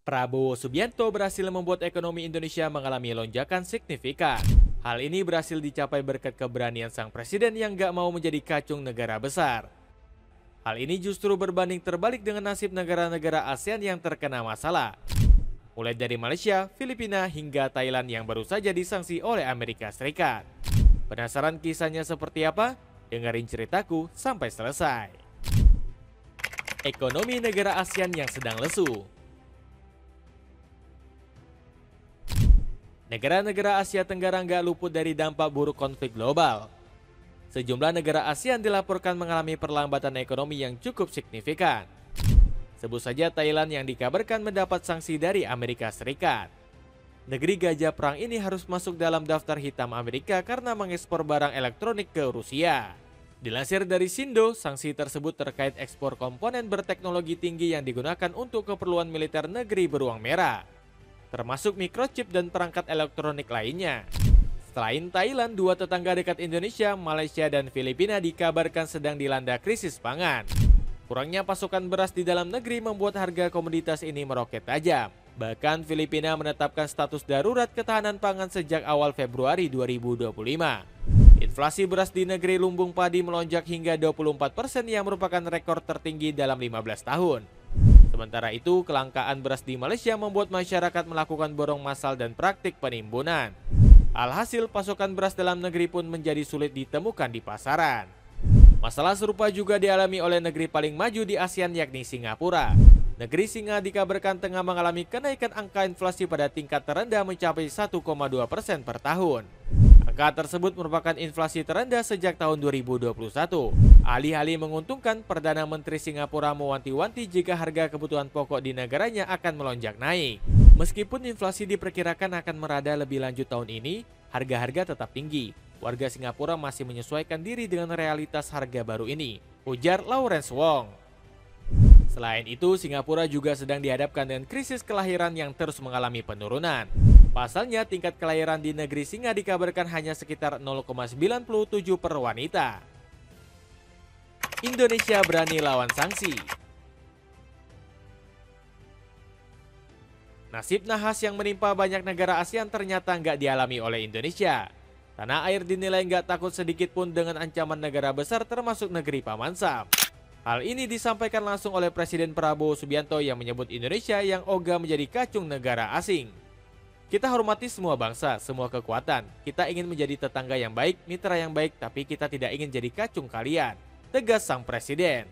Prabowo Subianto berhasil membuat ekonomi Indonesia mengalami lonjakan signifikan. Hal ini berhasil dicapai berkat keberanian sang presiden yang gak mau menjadi kacung negara besar. Hal ini justru berbanding terbalik dengan nasib negara-negara ASEAN yang terkena masalah. Mulai dari Malaysia, Filipina, hingga Thailand yang baru saja disanksi oleh Amerika Serikat. Penasaran kisahnya seperti apa? Dengerin ceritaku sampai selesai. Ekonomi negara ASEAN yang sedang lesu. Negara-negara Asia Tenggara nggak luput dari dampak buruk konflik global. Sejumlah negara ASEAN dilaporkan mengalami perlambatan ekonomi yang cukup signifikan. Sebut saja Thailand yang dikabarkan mendapat sanksi dari Amerika Serikat. Negeri gajah perang ini harus masuk dalam daftar hitam Amerika karena mengekspor barang elektronik ke Rusia. Dilansir dari Sindo, sanksi tersebut terkait ekspor komponen berteknologi tinggi yang digunakan untuk keperluan militer negeri beruang merah, termasuk microchip dan perangkat elektronik lainnya. Selain Thailand, dua tetangga dekat Indonesia, Malaysia dan Filipina dikabarkan sedang dilanda krisis pangan. Kurangnya pasokan beras di dalam negeri membuat harga komoditas ini meroket tajam. Bahkan Filipina menetapkan status darurat ketahanan pangan sejak awal Februari 2025. Inflasi beras di negeri lumbung padi melonjak hingga 24% yang merupakan rekor tertinggi dalam 15 tahun. Sementara itu, kelangkaan beras di Malaysia membuat masyarakat melakukan borong massal dan praktik penimbunan. Alhasil, pasokan beras dalam negeri pun menjadi sulit ditemukan di pasaran. Masalah serupa juga dialami oleh negeri paling maju di ASEAN yakni Singapura. Negeri Singa dikabarkan tengah mengalami kenaikan angka inflasi pada tingkat terendah mencapai 1,2% per tahun. Angka tersebut merupakan inflasi terendah sejak tahun 2021. Alih-alih menguntungkan, Perdana Menteri Singapura mewanti-wanti jika harga kebutuhan pokok di negaranya akan melonjak naik. Meskipun inflasi diperkirakan akan merada lebih lanjut tahun ini, harga-harga tetap tinggi. Warga Singapura masih menyesuaikan diri dengan realitas harga baru ini, ujar Lawrence Wong. Selain itu, Singapura juga sedang dihadapkan dengan krisis kelahiran yang terus mengalami penurunan. Pasalnya, tingkat kelahiran di negeri Singa dikabarkan hanya sekitar 0,97 per wanita. Indonesia berani lawan sanksi. Nasib nahas yang menimpa banyak negara ASEAN ternyata nggak dialami oleh Indonesia. Tanah air dinilai nggak takut sedikit pun dengan ancaman negara besar termasuk negeri Paman Sam. Hal ini disampaikan langsung oleh Presiden Prabowo Subianto yang menyebut Indonesia yang ogah menjadi kacung negara asing. Kita hormati semua bangsa, semua kekuatan. Kita ingin menjadi tetangga yang baik, mitra yang baik, tapi kita tidak ingin jadi kacung kalian, tegas sang Presiden.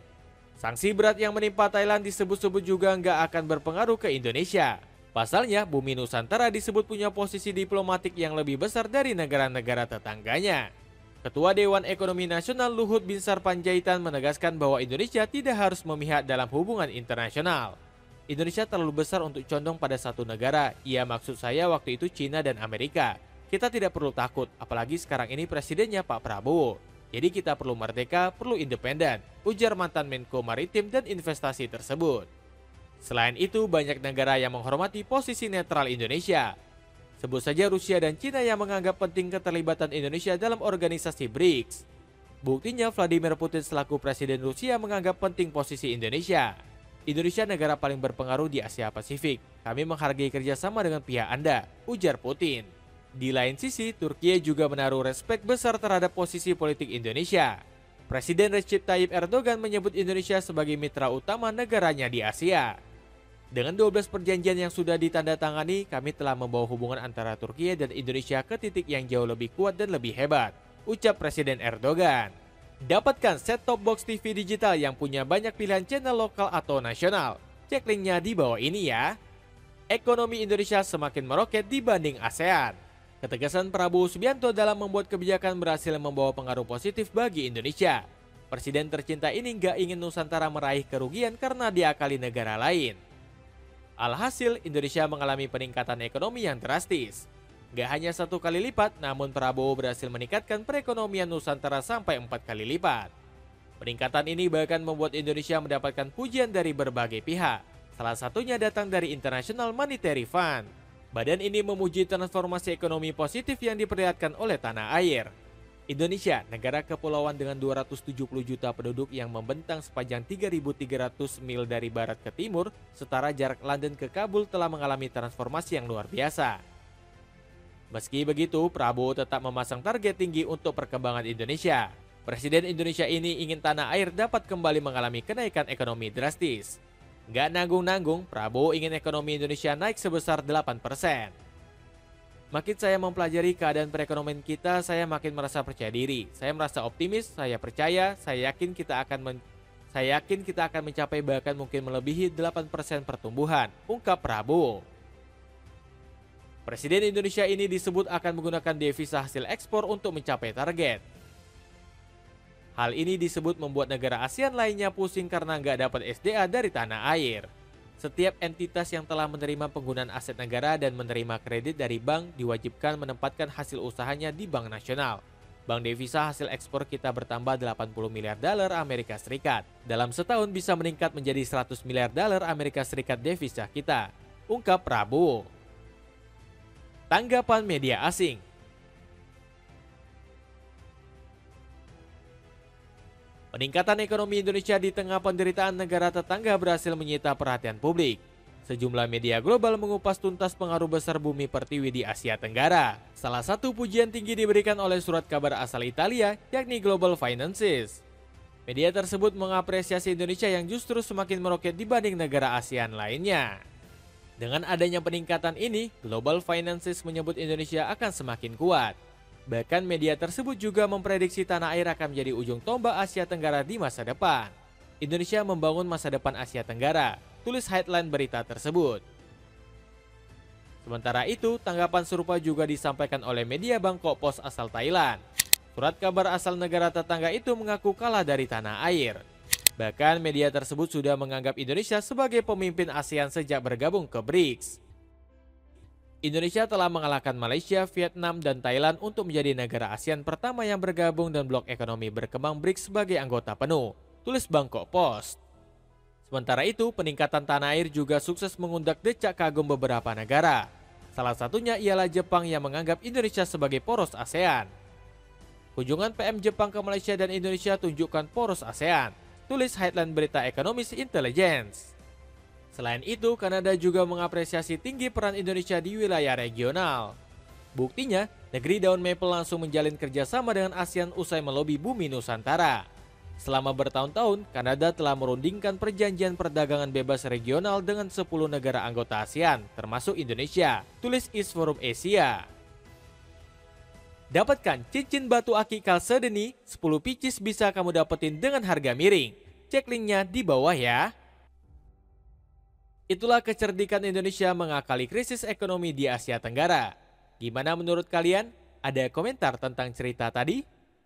Sanksi berat yang menimpa Thailand disebut-sebut juga nggak akan berpengaruh ke Indonesia. Pasalnya, bumi Nusantara disebut punya posisi diplomatik yang lebih besar dari negara-negara tetangganya. Ketua Dewan Ekonomi Nasional Luhut Binsar Panjaitan menegaskan bahwa Indonesia tidak harus memihak dalam hubungan internasional. Indonesia terlalu besar untuk condong pada satu negara, maksud saya waktu itu Cina dan Amerika. Kita tidak perlu takut, apalagi sekarang ini presidennya Pak Prabowo. Jadi kita perlu merdeka, perlu independen, ujar mantan Menko Maritim dan Investasi tersebut. Selain itu, banyak negara yang menghormati posisi netral Indonesia. Sebut saja Rusia dan Cina yang menganggap penting keterlibatan Indonesia dalam organisasi BRICS. Buktinya Vladimir Putin selaku Presiden Rusia menganggap penting posisi Indonesia. Indonesia negara paling berpengaruh di Asia Pasifik. Kami menghargai kerjasama dengan pihak Anda, ujar Putin. Di lain sisi, Turkiye juga menaruh respek besar terhadap posisi politik Indonesia. Presiden Recep Tayyip Erdogan menyebut Indonesia sebagai mitra utama negaranya di Asia. Dengan 12 perjanjian yang sudah ditandatangani, kami telah membawa hubungan antara Turkiye dan Indonesia ke titik yang jauh lebih kuat dan lebih hebat, ucap Presiden Erdogan. Dapatkan set-top box TV digital yang punya banyak pilihan channel lokal atau nasional. Cek linknya di bawah ini ya. Ekonomi Indonesia semakin meroket dibanding ASEAN. Ketegasan Prabowo Subianto dalam membuat kebijakan berhasil membawa pengaruh positif bagi Indonesia. Presiden tercinta ini nggak ingin Nusantara meraih kerugian karena diakali negara lain. Alhasil, Indonesia mengalami peningkatan ekonomi yang drastis. Gak hanya 1 kali lipat, namun Prabowo berhasil meningkatkan perekonomian Nusantara sampai 4 kali lipat. Peningkatan ini bahkan membuat Indonesia mendapatkan pujian dari berbagai pihak. Salah satunya datang dari International Monetary Fund. Badan ini memuji transformasi ekonomi positif yang diperlihatkan oleh tanah air. Indonesia, negara kepulauan dengan 270 juta penduduk yang membentang sepanjang 3.300 mil dari barat ke timur, setara jarak London ke Kabul telah mengalami transformasi yang luar biasa. Meski begitu, Prabowo tetap memasang target tinggi untuk perkembangan Indonesia. Presiden Indonesia ini ingin tanah air dapat kembali mengalami kenaikan ekonomi drastis. Nggak nanggung-nanggung, Prabowo ingin ekonomi Indonesia naik sebesar 8%. Makin saya mempelajari keadaan perekonomian kita, saya makin merasa percaya diri. Saya merasa optimis, saya percaya, saya yakin kita akan mencapai bahkan mungkin melebihi 8% pertumbuhan, ungkap Prabowo. Presiden Indonesia ini disebut akan menggunakan devisa hasil ekspor untuk mencapai target. Hal ini disebut membuat negara ASEAN lainnya pusing karena nggak dapat SDA dari tanah air. Setiap entitas yang telah menerima penggunaan aset negara dan menerima kredit dari bank diwajibkan menempatkan hasil usahanya di Bank Nasional. Bank devisa hasil ekspor kita bertambah 80 miliar dolar Amerika Serikat. Dalam setahun bisa meningkat menjadi 100 miliar dolar Amerika Serikat devisa kita, ungkap Prabowo. Tanggapan media asing. Peningkatan ekonomi Indonesia di tengah penderitaan negara tetangga berhasil menyita perhatian publik. Sejumlah media global mengupas tuntas pengaruh besar bumi pertiwi di Asia Tenggara. Salah satu pujian tinggi diberikan oleh surat kabar asal Italia, yakni Global Finances. Media tersebut mengapresiasi Indonesia yang justru semakin meroket dibanding negara ASEAN lainnya. Dengan adanya peningkatan ini, Global Finances menyebut Indonesia akan semakin kuat. Bahkan media tersebut juga memprediksi tanah air akan menjadi ujung tombak Asia Tenggara di masa depan. Indonesia membangun masa depan Asia Tenggara, tulis headline berita tersebut. Sementara itu, tanggapan serupa juga disampaikan oleh media Bangkok Post asal Thailand. Surat kabar asal negara tetangga itu mengaku kalah dari tanah air. Bahkan media tersebut sudah menganggap Indonesia sebagai pemimpin ASEAN sejak bergabung ke BRICS. Indonesia telah mengalahkan Malaysia, Vietnam, dan Thailand untuk menjadi negara ASEAN pertama yang bergabung dan blok ekonomi berkembang BRICS sebagai anggota penuh, tulis Bangkok Post. Sementara itu, peningkatan tanah air juga sukses mengundak decak kagum beberapa negara. Salah satunya ialah Jepang yang menganggap Indonesia sebagai poros ASEAN. Kunjungan PM Jepang ke Malaysia dan Indonesia tunjukkan poros ASEAN, tulis headline berita Economist Intelligence. Selain itu, Kanada juga mengapresiasi tinggi peran Indonesia di wilayah regional. Buktinya, negeri daun maple langsung menjalin kerjasama dengan ASEAN usai melobi bumi Nusantara. Selama bertahun-tahun, Kanada telah merundingkan perjanjian perdagangan bebas regional dengan 10 negara anggota ASEAN, termasuk Indonesia, tulis East Forum Asia. Dapatkan cincin batu akikal sedeni, 10 pieces bisa kamu dapetin dengan harga miring. Cek linknya di bawah ya. Itulah kecerdikan Indonesia mengakali krisis ekonomi di Asia Tenggara. Gimana menurut kalian? Ada komentar tentang cerita tadi?